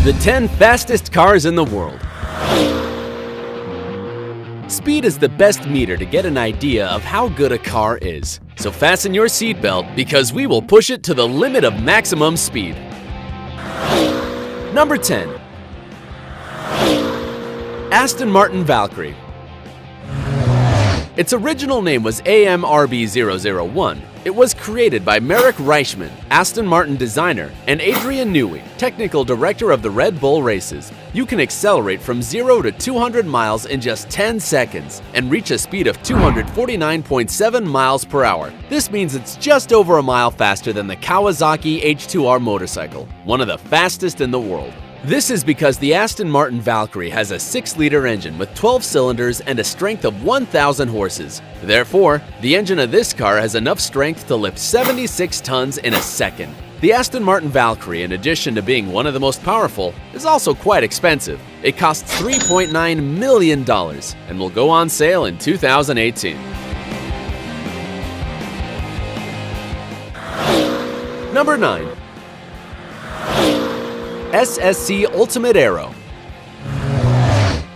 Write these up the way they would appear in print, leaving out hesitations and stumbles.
The 10 fastest cars in the world. Speed is the best meter to get an idea of how good a car is. So fasten your seatbelt because we will push it to the limit of maximum speed. Number 10. Aston Martin Valkyrie. Its original name was AMRB001. It was created by Marek Reichman, Aston Martin designer, and Adrian Newey, technical director of the Red Bull races. You can accelerate from 0 to 200 miles in just 10 seconds and reach a speed of 249.7 miles per hour. This means it's just over a mile faster than the Kawasaki H2R motorcycle, one of the fastest in the world. This is because the Aston Martin Valkyrie has a 6-liter engine with 12 cylinders and a strength of 1,000 horses. Therefore, the engine of this car has enough strength to lift 76 tons in a second. The Aston Martin Valkyrie, in addition to being one of the most powerful, is also quite expensive. It costs $3.9 million and will go on sale in 2018. Number 9. SSC Ultimate Aero.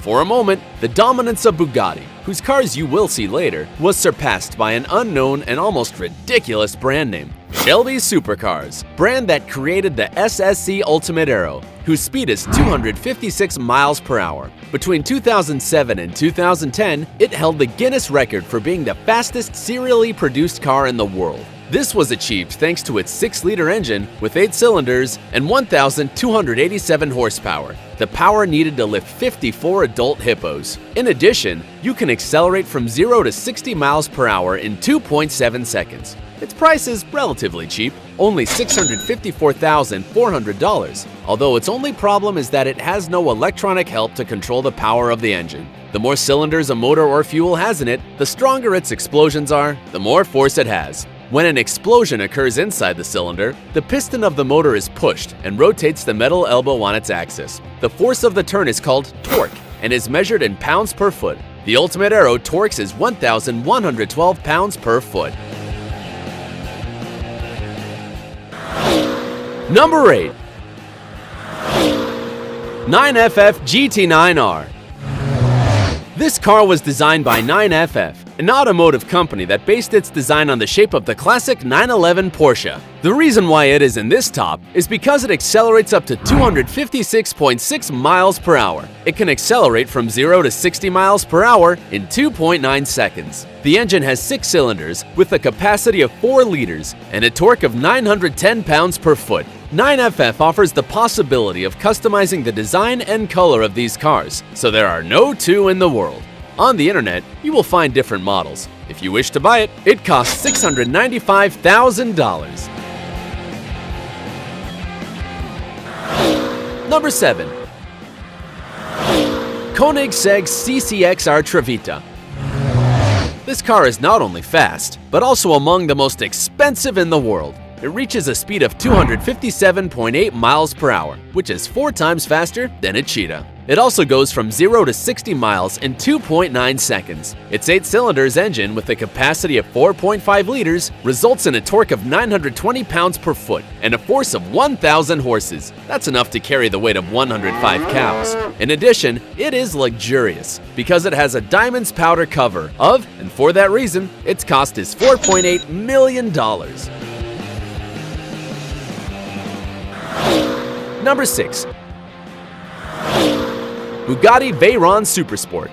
For a moment, the dominance of Bugatti, whose cars you will see later, was surpassed by an unknown and almost ridiculous brand name, Shelby Supercars, brand that created the SSC Ultimate Aero, whose speed is 256 miles per hour. Between 2007 and 2010, it held the Guinness record for being the fastest serially produced car in the world. This was achieved thanks to its 6-liter engine with 8 cylinders and 1,287 horsepower, the power needed to lift 54 adult hippos. In addition, you can accelerate from 0 to 60 miles per hour in 2.7 seconds. Its price is relatively cheap, only $654,400, although its only problem is that it has no electronic help to control the power of the engine. The more cylinders a motor or fuel has in it, the stronger its explosions are, the more force it has. When an explosion occurs inside the cylinder, the piston of the motor is pushed and rotates the metal elbow on its axis. The force of the turn is called torque and is measured in pounds per foot. The Ultimate Aero torque is 1,112 pounds per foot. Number 8. 9FF GT9R. This car was designed by 9FF, an automotive company that based its design on the shape of the classic 911 Porsche. The reason why it is in this top is because it accelerates up to 256.6 miles per hour. It can accelerate from 0 to 60 miles per hour in 2.9 seconds. The engine has 6 cylinders with a capacity of 4 liters and a torque of 910 pounds per foot. 9FF offers the possibility of customizing the design and color of these cars, so there are no two in the world. On the internet, you will find different models. If you wish to buy it, it costs $695,000. Number 7. Koenigsegg CCXR Trevita. This car is not only fast, but also among the most expensive in the world. It reaches a speed of 257.8 miles per hour, which is 4 times faster than a Cheetah. It also goes from 0 to 60 miles in 2.9 seconds. Its 8-cylinders engine with a capacity of 4.5 liters results in a torque of 920 pounds per foot and a force of 1,000 horses. That's enough to carry the weight of 105 cows. In addition, it is luxurious because it has a diamonds powder cover of, and for that reason, its cost is $4.8 million. Number 6. Bugatti Veyron Supersport.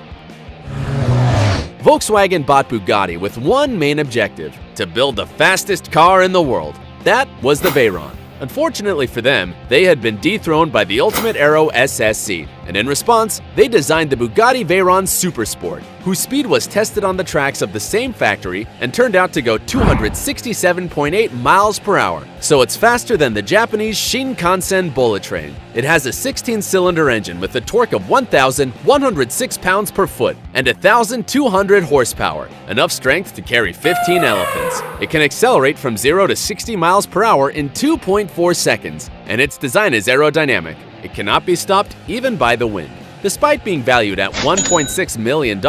Volkswagen bought Bugatti with one main objective: to build the fastest car in the world. That was the Veyron. Unfortunately for them, they had been dethroned by the Ultimate Aero SSC, and in response, they designed the Bugatti Veyron Supersport, whose speed was tested on the tracks of the same factory and turned out to go 267.8 miles per hour, so it's faster than the Japanese Shinkansen bullet train. It has a 16-cylinder engine with a torque of 1,106 pounds per foot and 1,200 horsepower, enough strength to carry 15 elephants. It can accelerate from 0 to 60 miles per hour in 2.4 seconds, and its design is aerodynamic. It cannot be stopped even by the wind. Despite being valued at $1.6 million,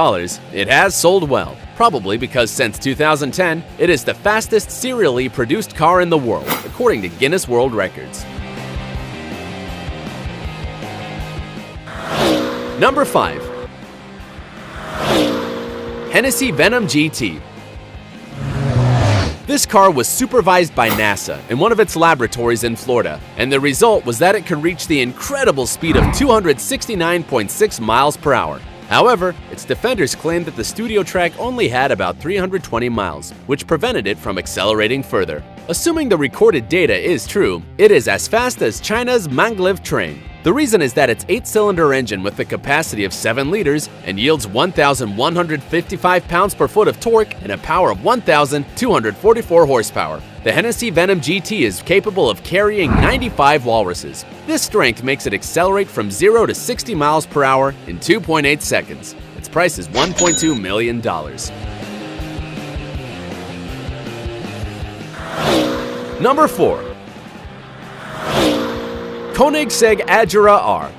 it has sold well, probably because since 2010, it is the fastest serially produced car in the world, according to Guinness World Records. Number 5. Hennessy Venom GT. This car was supervised by NASA in one of its laboratories in Florida, and the result was that it could reach the incredible speed of 269.6 miles per hour. However, its defenders claimed that the studio track only had about 320 miles, which prevented it from accelerating further. Assuming the recorded data is true, it is as fast as China's maglev train. The reason is that its 8-cylinder engine with a capacity of 7 liters and yields 1,155 pounds per foot of torque and a power of 1,244 horsepower. The Hennessy Venom GT is capable of carrying 95 walruses. This strength makes it accelerate from 0 to 60 miles per hour in 2.8 seconds. Its price is $1.2 million. Number 4. Koenigsegg Agera R.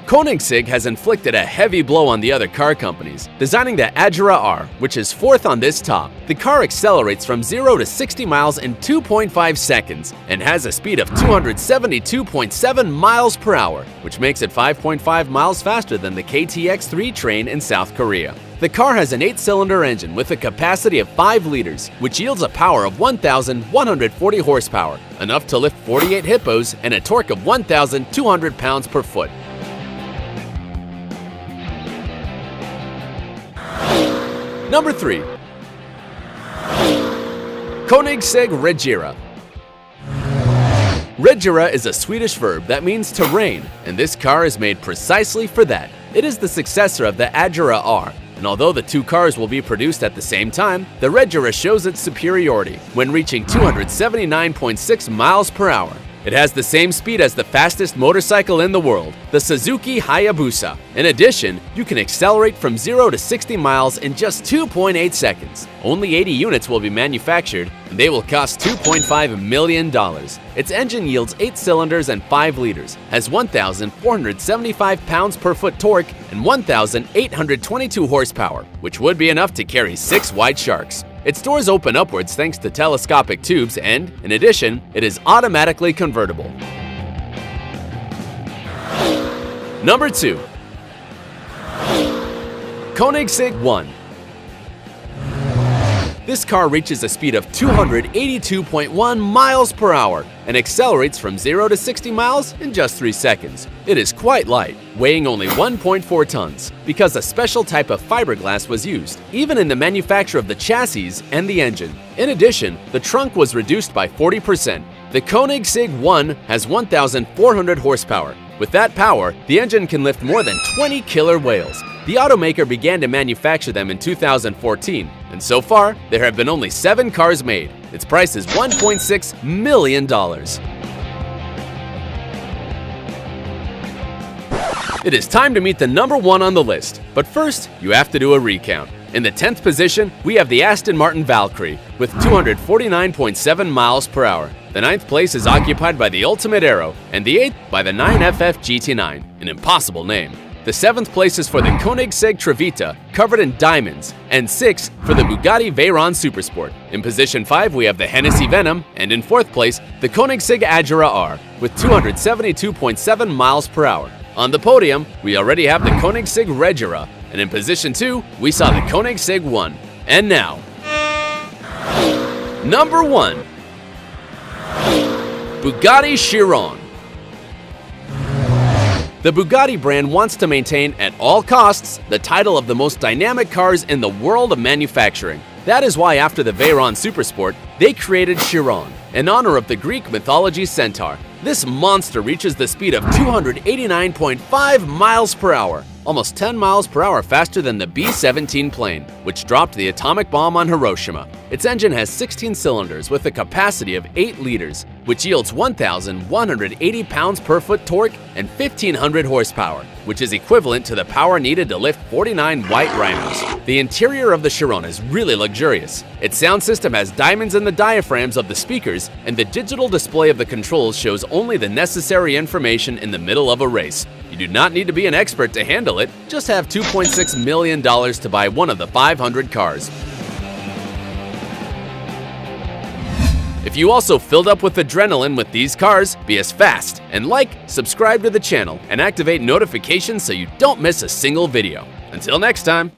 Koenigsegg has inflicted a heavy blow on the other car companies, designing the Agera R, which is fourth on this top. The car accelerates from 0 to 60 miles in 2.5 seconds and has a speed of 272.7 miles per hour, which makes it 5.5 miles faster than the KTX-3 train in South Korea. The car has an 8-cylinder engine with a capacity of 5 liters, which yields a power of 1,140 horsepower, enough to lift 48 hippos and a torque of 1,200 pounds per foot. Number 3. Koenigsegg Regera. Regera is a Swedish verb that means to reign, and this car is made precisely for that. It is the successor of the Agera R, and although the two cars will be produced at the same time, the Regera shows its superiority when reaching 279.6 miles per hour. It has the same speed as the fastest motorcycle in the world, the Suzuki Hayabusa. In addition, you can accelerate from 0 to 60 miles in just 2.8 seconds. Only 80 units will be manufactured, and they will cost $2.5 million. Its engine yields 8 cylinders and 5 liters, has 1,475 pounds per foot torque, and 1,822 horsepower, which would be enough to carry 6 white sharks. Its doors open upwards thanks to telescopic tubes and, in addition, it is automatically convertible. Number 2. Koenigsegg 1. This car reaches a speed of 282.1 miles per hour and accelerates from 0 to 60 miles in just 3 seconds. It is quite light, weighing only 1.4 tons, because a special type of fiberglass was used, even in the manufacture of the chassis and the engine. In addition, the trunk was reduced by 40%. The Koenigsegg 1 has 1,400 horsepower. With that power, the engine can lift more than 20 killer whales. The automaker began to manufacture them in 2014, and so far, there have been only 7 cars made. Its price is $1.6 million. It is time to meet the number 1 on the list, but first, you have to do a recount. In the 10th position, we have the Aston Martin Valkyrie with 249.7 miles per hour. The 9th place is occupied by the Ultimate Aero, and the 8th by the 9FF GT9, an impossible name. The 7th place is for the Koenigsegg Trevita, covered in diamonds, and 6th for the Bugatti Veyron Supersport. In position 5, we have the Hennessy Venom, and in 4th place, the Koenigsegg Agera R with 272.7 miles per hour. On the podium, we already have the Koenigsegg Regera, and in position 2, we saw the Koenigsegg 1. And now, number 1. Bugatti Chiron. The Bugatti brand wants to maintain at all costs the title of the most dynamic cars in the world of manufacturing. That is why after the Veyron Supersport, they created Chiron, in honor of the Greek mythology centaur. This monster reaches the speed of 289.5 miles per hour, almost 10 miles per hour faster than the B-17 plane, which dropped the atomic bomb on Hiroshima. Its engine has 16 cylinders with a capacity of 8 liters, which yields 1,180 pounds per foot torque and 1,500 horsepower, which is equivalent to the power needed to lift 49 white rhinos. The interior of the Chiron is really luxurious. Its sound system has diamonds in the diaphragms of the speakers, and the digital display of the controls shows only the necessary information in the middle of a race. You do not need to be an expert to handle it, just have $2.6 million to buy one of the 500 cars. If you also filled up with adrenaline with these cars, be as fast and like, subscribe to the channel, and activate notifications so you don't miss a single video. Until next time.